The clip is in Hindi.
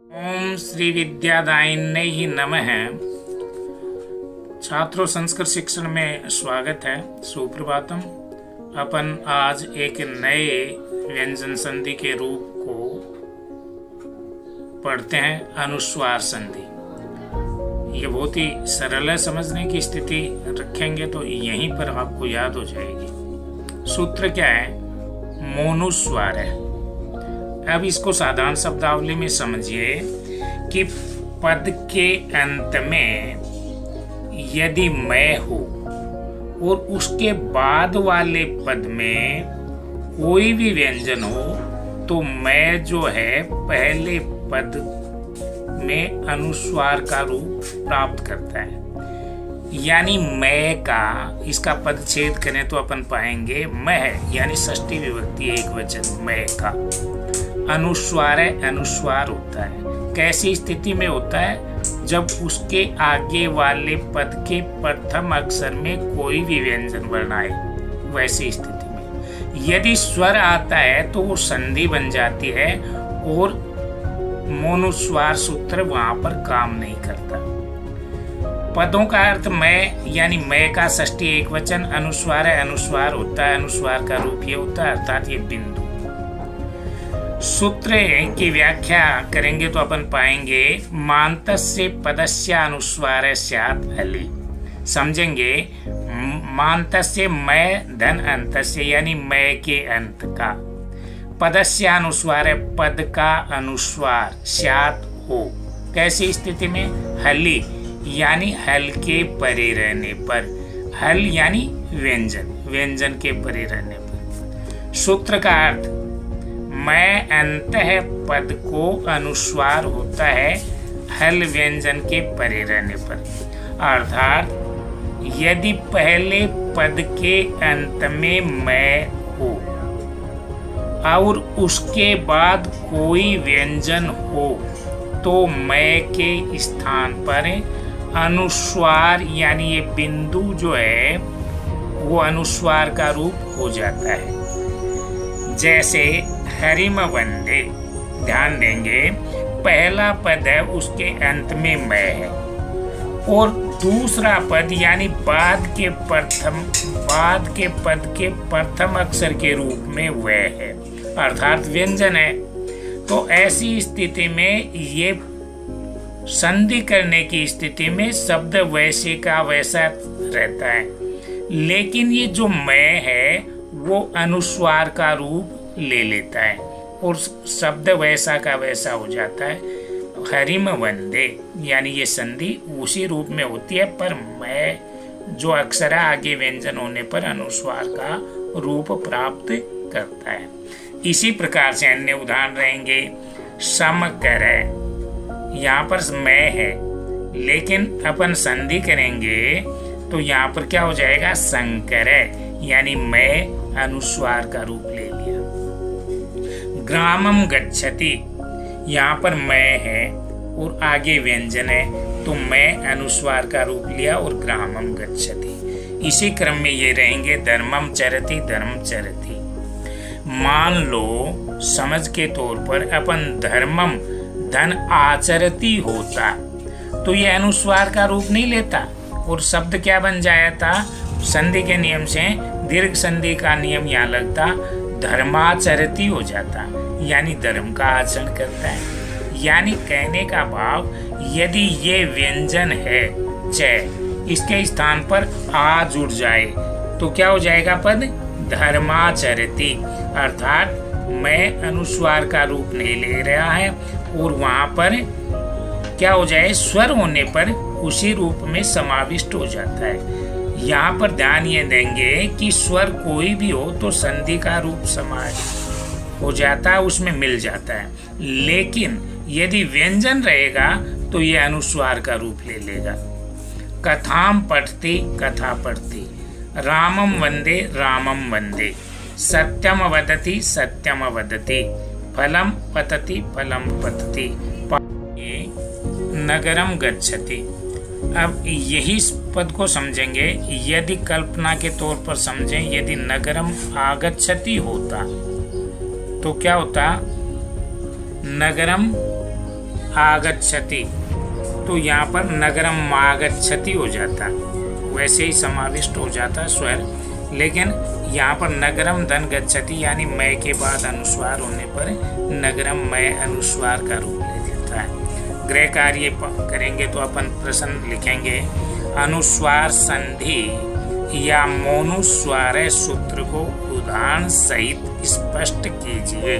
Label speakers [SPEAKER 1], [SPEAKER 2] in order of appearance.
[SPEAKER 1] ओम श्री विद्यादायिन्यै नमः। छात्रों, संस्कृत शिक्षण में स्वागत है। सुप्रभातम। अपन आज एक नए व्यंजन संधि के रूप को पढ़ते हैं, अनुस्वार संधि। ये बहुत ही सरल है, समझने की स्थिति रखेंगे तो यहीं पर आपको याद हो जाएगी। सूत्र क्या है? मोनुस्वार है। अब इसको साधारण शब्दावली में समझिए कि पद के अंत में यदि मैं हो और उसके बाद वाले पद में कोई भी व्यंजन हो तो मैं जो है पहले पद में अनुस्वार का रूप प्राप्त करता है। यानी मैं का इसका पद छेद करें तो अपन पाएंगे मैं, यानी षष्ठी विभक्ति एक वचन मैं का अनुस्वार है, अनुस्वार होता है। कैसी स्थिति में होता है? जब उसके आगे वाले पद के प्रथम अक्षर में कोई भी व्यंजन वर्ण आए, वैसी स्थिति में। यदि स्वर आता है तो वो संधि बन जाती है और मोनुस्वार सूत्र वहां पर काम नहीं करता। पदों का अर्थ मैं, यानी मैं का षष्ठी एक वचन अनुस्वार है, अनुस्वार होता है। अनुस्वार का रूप ये होता है, अर्थात ये बिंदु। सूत्र की व्याख्या करेंगे तो अपन पाएंगे मान्तस्य पदस्य अनुस्वार स्यात् हलि। समझेंगे, मान्तस्य मैं धन अंतस्य, यानी मैं के अंत का, पदस्य अनुस्वार पद का अनुस्वार स्यात् हो। कैसी स्थिति में? हलि, यानी हल के परे रहने पर। हल यानी व्यंजन, व्यंजन के परे रहने पर। सूत्र का अर्थ मैं अंतः पद को अनुस्वार होता है हल व्यंजन के परे रहने पर। अर्थात यदि पहले पद के अंत में मैं हो और उसके बाद कोई व्यंजन हो तो मैं के स्थान पर अनुस्वार, यानी ये बिंदु जो है वो अनुस्वार का रूप हो जाता है। जैसे हरिम वंदे, ध्यान देंगे, पहला पद है उसके अंत में मैं है और दूसरा पद यानी बाद के पद के प्रथम अक्षर के रूप में वह है, अर्थात व्यंजन है। तो ऐसी स्थिति में ये संधि करने की स्थिति में शब्द वैसे का वैसा रहता है, लेकिन ये जो मैं है वो अनुस्वार का रूप ले लेता है और शब्द वैसा का वैसा हो जाता है। हरिम वंदे, यानी ये संधि उसी रूप में होती है, पर मैं जो अक्षर आगे व्यंजन होने पर अनुस्वार का रूप प्राप्त करता है। इसी प्रकार से अन्य उदाहरण रहेंगे। सम करे, यहाँ पर मैं है लेकिन अपन संधि करेंगे तो यहाँ पर क्या हो जाएगा? संकर, यानी मैं अनुस्वार का रूप ले लिया। ग्रामम गच्छति, यहाँ पर मैं है और आगे व्यंजन है तो मैं अनुस्वार का रूप लिया और ग्रामम गच्छति। इसी क्रम में ये रहेंगे धर्मम चरति, धर्म चरति। मान लो समझ के तौर पर अपन धर्मम धन आचरती होता तो ये अनुस्वार का रूप नहीं लेता और शब्द क्या बन जाता? संधि के नियम से दीर्घ संधि का नियम यहाँ लगता, धर्माचरती हो जाता, यानी धर्म का आचरण करता है। यानी कहने का भाव, यदि ये व्यंजन है च, इसके स्थान पर आ जुड़ जाए तो क्या हो जाएगा पद? धर्माचरती, अर्थात मैं अनुस्वार का रूप नहीं ले रहा है और वहां पर क्या हो जाए? स्वर होने पर उसी रूप में समाविष्ट हो जाता है। यहाँ पर ध्यान ये देंगे कि स्वर कोई भी हो तो संधि का रूप समास हो जाता है, उसमें मिल जाता है। लेकिन यदि व्यंजन रहेगा तो ये अनुस्वार का रूप ले लेगा। कथाम पठति, कथा पढ़ती। रामम वंदे, रामम वंदे। सत्यम वदति, सत्यम वदति। फलम पतति, फलम पतति। नगरम गच्छति। अब यही पद को समझेंगे। यदि कल्पना के तौर पर समझें, यदि नगरम आगच्छति होता तो क्या होता? नगरम आगच्छति, तो यहाँ पर नगरम आगच्छति हो जाता, वैसे ही समाविष्ट हो जाता स्वर। लेकिन यहाँ पर नगरम धन गच्छति यानी मैं के बाद अनुस्वार होने पर नगरम मैं अनुस्वार का रूप ले लेता है। गृह कार्य करेंगे तो अपन प्रश्न लिखेंगे, अनुस्वार संधि या मोनुस्वार सूत्र को उदाहरण सहित स्पष्ट कीजिए।